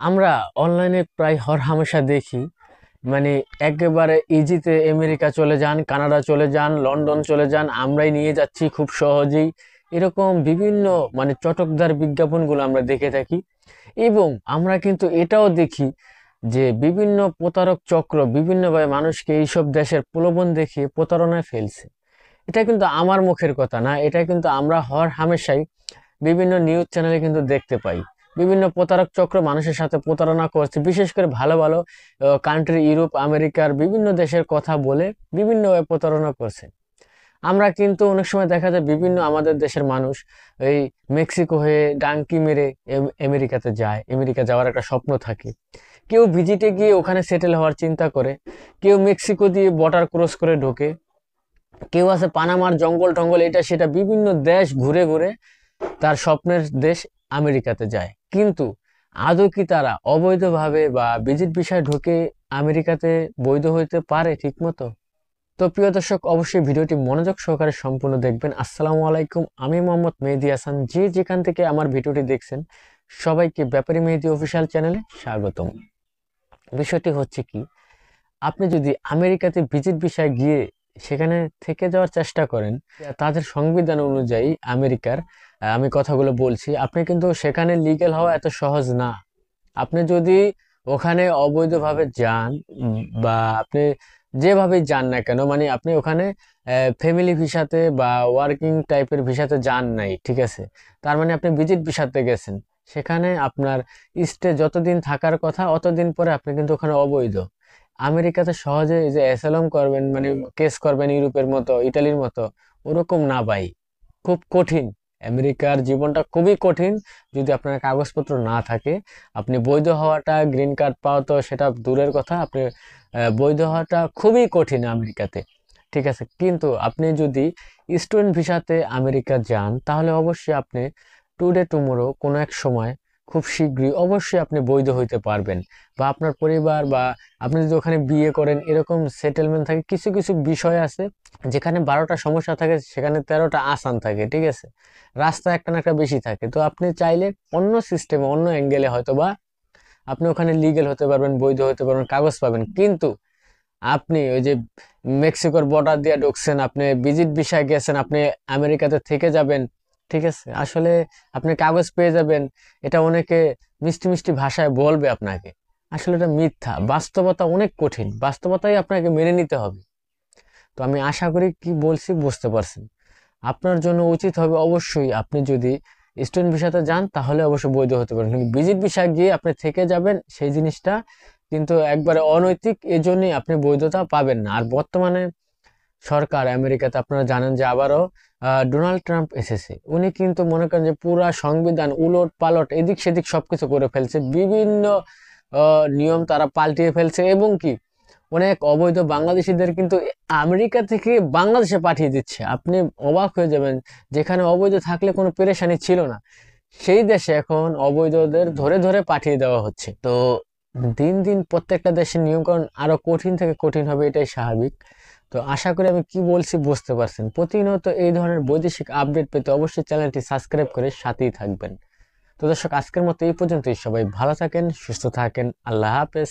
আমরা অনলাইনে প্রায় হরহামেশা দেখি, মানে একেবারে ইজিতে আমেরিকা চলে যান, কানাডা চলে যান, লন্ডন চলে যান, আমরাই নিয়ে যাচ্ছি খুব সহজেই। এরকম বিভিন্ন চটকদার বিজ্ঞাপনগুলো আমরা দেখে থাকি। এবং আমরা কিন্তু এটাও দেখি যে বিভিন্ন প্রতারক চক্র বিভিন্নভাবে মানুষকে এইসব দেশের প্রলোভন দেখিয়ে প্রতারণায় ফেলছে। এটা কিন্তু আমার মুখের কথা না, এটা কিন্তু আমরা হর হামেশাই বিভিন্ন নিউজ চ্যানেলে কিন্তু দেখতে পাই। বিভিন্ন প্রতারক চক্র মানুষের সাথে প্রতারণা করছে, বিশেষ করে ভালো ভালো কান্ট্রি, ইউরোপ আমেরিকার বিভিন্ন দেশের কথা বলে বিভিন্নভাবে প্রতারণা করছে। আমরা কিন্তু অনেক সময় দেখা যায় বিভিন্ন আমাদের দেশের মানুষ এই মেক্সিকো হয়ে ডাঙ্কি মেরে আমেরিকাতে যায়, আমেরিকা যাওয়ার একটা স্বপ্ন থাকে। কেউ ভিজিটে গিয়ে ওখানে সেটেল হওয়ার চিন্তা করে, কেউ মেক্সিকো দিয়ে বর্ডার ক্রস করে ঢোকে, কেউ আছে পানামার জঙ্গল টঙ্গল এটা সেটা বিভিন্ন দেশ ঘুরে ঘুরে তার স্বপ্নের দেশ আমেরিকাতে যায়। কিন্তু আদৌ কি তারা অবৈধভাবে বা ভিজিট ভিসায় ঢুকে আমেরিকাতে বৈধ হইতে পারে ঠিক মতো? তো প্রিয় দর্শক, অবশ্যই ভিডিওটি মনোযোগ সহকারে সম্পূর্ণ দেখবেন। আসসালামু আলাইকুম, আমি মোহাম্মদ মেহেদী হাসান। যে যেখান থেকে আমার ভিডিওটি দেখছেন সবাইকে ব্যাপারী মেহেদী অফিসিয়াল চ্যানেলে স্বাগতম। বিষয়টি হচ্ছে কি, আপনি যদি আমেরিকাতে ভিজিট ভিসায় গিয়ে সেখানে থেকে যাওয়ার চেষ্টা করেন, তাদের সংবিধান অনুযায়ী আমেরিকার আমি কথাগুলো বলছি, আপনি কিন্তু সেখানে লিগ্যাল হওয়া এত সহজ না। আপনি যদি ওখানে অবৈধভাবে যান, বা আপনি যেভাবে যান না কেন, আপনি ওখানে ফ্যামিলি ভিসাতে বা ওয়ার্কিং টাইপের ভিসাতে যান নাই, ঠিক আছে, তার মানে আপনি ভিজিট ভিসাতে গেছেন। সেখানে আপনার স্টে যতদিন থাকার কথা অতদিন পরে আপনি কিন্তু ওখানে অবৈধ। আমেরিকাতে সহজে এই যে অ্যাসাইলাম করবেন, কেস করবেন ইউরোপের মতো ইতালির মতো, ওরকম না ভাই, খুব কঠিন। আমেরিকার জীবনটা খুবই কঠিন যদি আপনার কাগজপত্র না থাকে। আপনি বৈধ হওয়াটা, গ্রিন কার্ড পাওয়া তো সেটা দূরের কথা, আপনি বৈধ হওয়াটা খুবই কঠিন আমেরিকাতে, ঠিক আছে। কিন্তু আপনি যদি স্টুডেন্ট ভিসাতে আমেরিকা যান তাহলে অবশ্যই আপনি টুডে টুমোরো কোনো এক সময় খুব শীঘ্রই অবশ্যই আপনি বৈধ হইতে পারবেন। বা আপনার পরিবার, বা আপনি যদি ওখানে বিয়ে করেন, এরকম সেটেলমেন্ট থাকে। কিছু কিছু বিষয় আছে যেখানে 12টা সমস্যা থাকে সেখানে 13টা আসান থাকে, ঠিক আছে। রাস্তা একটা না একটা বেশি থাকে। তো আপনি চাইলে অন্য সিস্টেমে, অন্য অ্যাঙ্গেলে হয়তো বা আপনি ওখানে লিগেল হতে পারবেন, বৈধ হতে পারবেন, কাগজ পাবেন। কিন্তু আপনি ওই যে মেক্সিকোর বর্ডার দিয়ে ঢুকছেন, আপনি ভিজিট ভিসায় গেছেন, আপনি আমেরিকাতে থেকে যাবেন, ঠিক আছে, আসলে আপনি কাগজ পেয়ে যাবেন, এটা অনেকে মিষ্টি মিষ্টি ভাষায় বলবে আপনাকে। আসলে এটা মিথ্যা, বাস্তবতা অনেক কঠিন, বাস্তবতাই আপনাকে মেনে নিতে হবে। তো আমি আশা করি কি বলছি বুঝতে পারছেন। আপনার জন্য উচিত হবে অবশ্যই, আপনি যদি স্টুডেন্ট ভিসাতে যান তাহলে অবশ্যই বৈধ হতে পারেন, কিন্তু ভিজিট ভিসা গিয়ে আপনি থেকে যাবেন সেই জিনিসটা কিন্তু একবারে অনৈতিক, এজন্যই আপনি বৈধতা পাবেন না। আর বর্তমানে সরকার আমেরিকাতে আপনারা জানেন যে আবারও ডোনাল্ড ট্রাম্প এসেছে। উনি কিন্তু মনে করেন যে পুরা সংবিধান উলট পালট এদিক সেদিক সবকিছু করে ফেলছে, বিভিন্ন নিয়ম তারা পাল্টিয়ে ফেলছে, এবং কি অনেক অবৈধ বাংলাদেশিদের কিন্তু আমেরিকা থেকে বাংলাদেশে পাঠিয়ে দিচ্ছে। আপনি অবাক হয়ে যাবেন, যেখানে অবৈধ থাকলে কোনো পেরেশানি ছিল না, সেই দেশে এখন অবৈধদের ধরে ধরে পাঠিয়ে দেওয়া হচ্ছে। তো দিন দিন প্রত্যেকটা দেশের নিয়মকানুন আরো কঠিন থেকে কঠিন হবে, এটাই স্বাভাবিক। তো আশা করি আমি কি বলছি বুঝতে পারছেন। প্রতিনিয়ত এই ধরনের বৈদেশিক আপডেট পেতে অবশ্যই চ্যানেলটি সাবস্ক্রাইব করে সাথেই থাকবেন। তো দর্শক, আজকের মতো এই পর্যন্তই। সবাই ভালো থাকেন, সুস্থ থাকেন, আল্লাহ হাফেজ।